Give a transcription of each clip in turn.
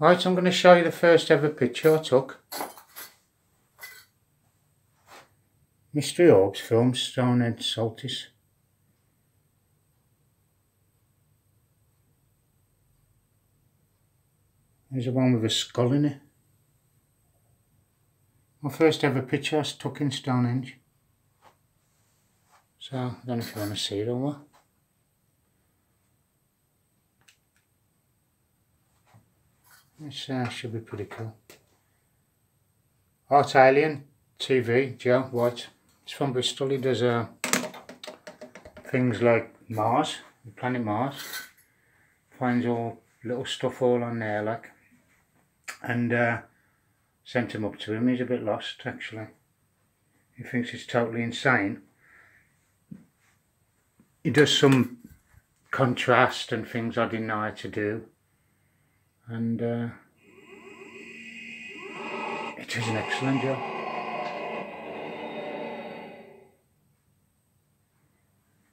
Right, I'm going to show you the first ever picture I took. Mystery Orbs film, Stonehenge Saltis. There's the one with a skull in it. My first ever picture I took in Stonehenge. So, I don't know if you want to see it or what. This should be pretty cool. Artalientv, Joe White. It's from Bristol. He does things like Mars, the planet Mars. Finds all little stuff all on there, like. And sent him up to him. He's a bit lost, actually. He thinks it's totally insane. He does some contrast and things I didn't know how to do. And it is an excellent job.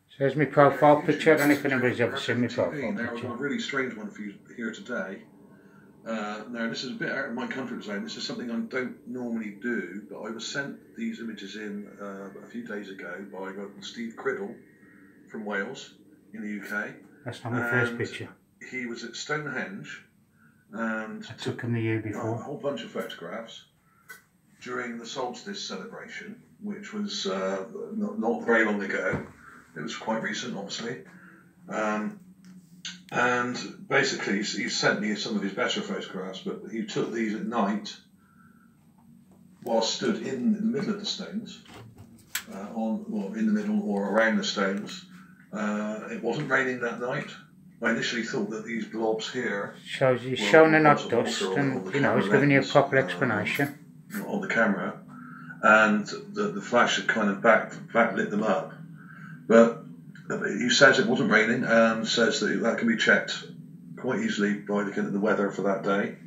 So there's my profile picture. I don't know if anybody's ever seen my profile picture. Now, I've got a really strange one for you here today. Now, this is a bit out of my comfort zone. This is something I don't normally do, but I was sent these images in a few days ago by Steve Criddle from Wales in the UK. That's not my first picture. He was at Stonehenge. And I took him the year before. A whole bunch of photographs during the solstice celebration, which was not very long ago. It was quite recent, obviously. And basically, he sent me some of his better photographs, but he took these at night while stood in the middle of the stones, in the middle or around the stones. It wasn't raining that night. I initially thought that these blobs here he's shown they're not dust, and you know, he's giving you a proper explanation on the camera, and the flash had kind of backlit them up. But he says it wasn't raining, and says that can be checked quite easily by looking at the weather for that day.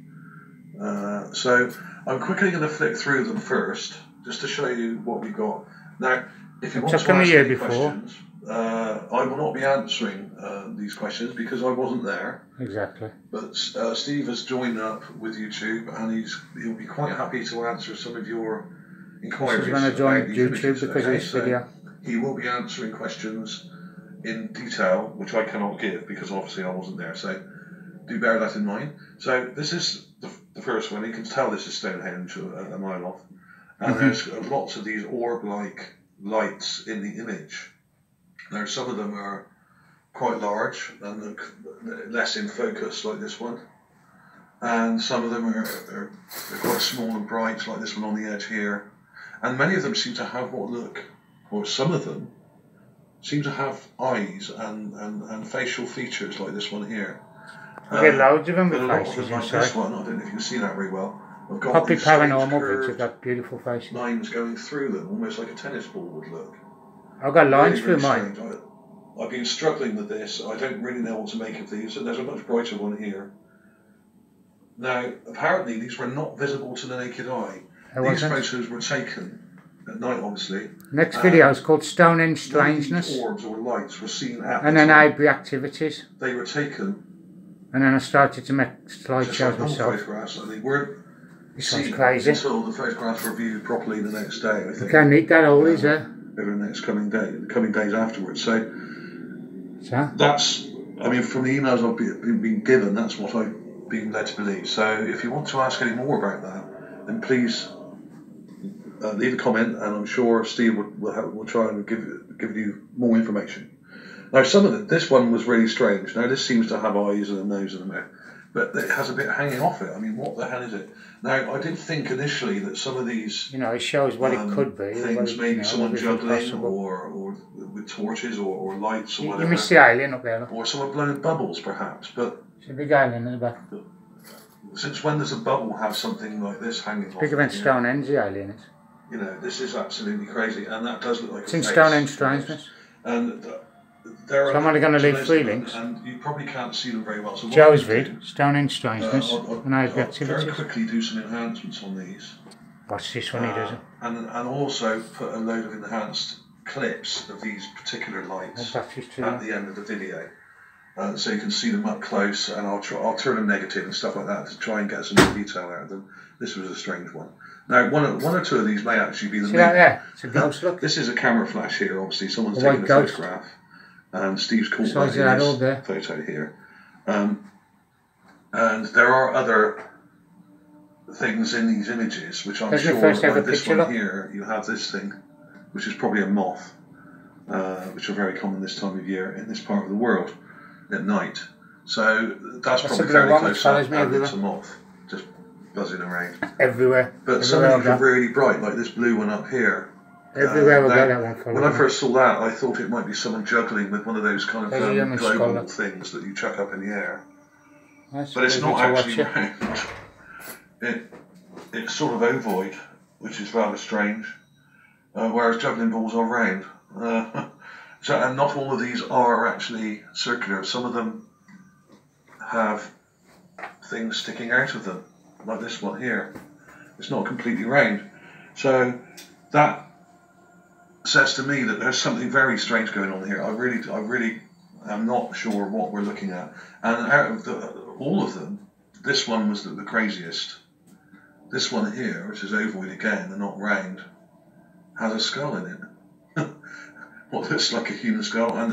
So I'm quickly going to flick through them first, just to show you what we got. Now, if you want to ask any questions, I will not be answering these questions because I wasn't there. Exactly. But Steve has joined up with YouTube, and he'll be quite happy to answer some of your inquiries. He's going to join YouTube because of this video. He will be answering questions in detail, which I cannot give because obviously I wasn't there. So do bear that in mind. So this is the first one. You can tell this is Stonehenge a mile off, and there's lots of these orb-like lights in the image. Now, some of them are quite large and less in focus, like this one. And some of them are quite small and bright, like this one on the edge here. And many of them seem to have some of them seem to have eyes and facial features, like this one here. You get loads of them with faces like this one, I don't know if you can see that very well. I've got Poppy Paranormal vids have got beautiful faces. Lines going through them, almost like a tennis ball would look. I've got lines through mine. I've been struggling with this. I don't really know what to make of these. And there's a much brighter one here. Now, apparently, these were not visible to the naked eye. These photos were taken at night, obviously. Next video is called Stonehenge Strangeness. Orbs or lights were seen at and then Ivory Activities. They were taken. And then I started to make slideshows myself. Photographs, and they weren't this one's crazy. Until the photographs were viewed properly the next day, I think. You can't eat that all, is there? Over the next coming days afterwards. So that's, I mean, from the emails I've been given, that's what I've been led to believe. So if you want to ask any more about that, then please leave a comment, and I'm sure Steve will try and give you more information. Now, this one was really strange. Now, this seems to have eyes and a nose and a mouth, but it has a bit hanging off it. I mean, what the hell is it? Now, I did think initially that some of these, it shows what it could be. Things, maybe someone juggling, or with torches or lights or whatever. You missed the alien up there. Look. Or someone blowing bubbles, perhaps. But it's a big alien in the back. Since when does a bubble have something like this hanging off? Bigger than Stonehenge, the alien is. You know, this is absolutely crazy, and that does look like it's in Stonehenge Strangeness. And so I'm only going to leave 3 links. And you probably can't see them very well. So Joe's vid, Stonehenge Strangeness, and Ivory Activities. Very quickly do some enhancements on these. Watch this one, he does it. And also put a load of enhanced clips of these particular lights at the end of the video. so you can see them up close, and I'll turn them negative and stuff like that to try and get some more detail out of them. This was a strange one. Now, one or two of these may actually be the See that there? It's a ghost look. This is a camera flash here, obviously. Someone's A taken white a ghost. photograph, and Steve's caught Size that of in that this all there. photo here. And there are other things in these images, which I'm There's the sure, first ever like this picture, one look. here, you have this thing, which is probably a moth, which are very common this time of year in this part of the world at night. So that's probably blue fairly one close which follows up, me and everywhere. it's a moth just buzzing around. Everywhere. But some of these are really bright, like this blue one up here. Everywhere we now, go, that one follows when I me. first saw that, I thought it might be someone juggling with one of those kind of There's a young global scholar. things that you chuck up in the air. That's But it's really not good to actually watch it. round. It's sort of ovoid, which is rather strange, whereas juggling balls are round. And not all of these are actually circular. Some of them have things sticking out of them, like this one here. It's not completely round. So that says to me that there's something very strange going on here. I really am not sure what we're looking at. And out of all of them, this one was the craziest. This one here, which is ovoid again and not round, has a skull in it. What looks like a human skull. And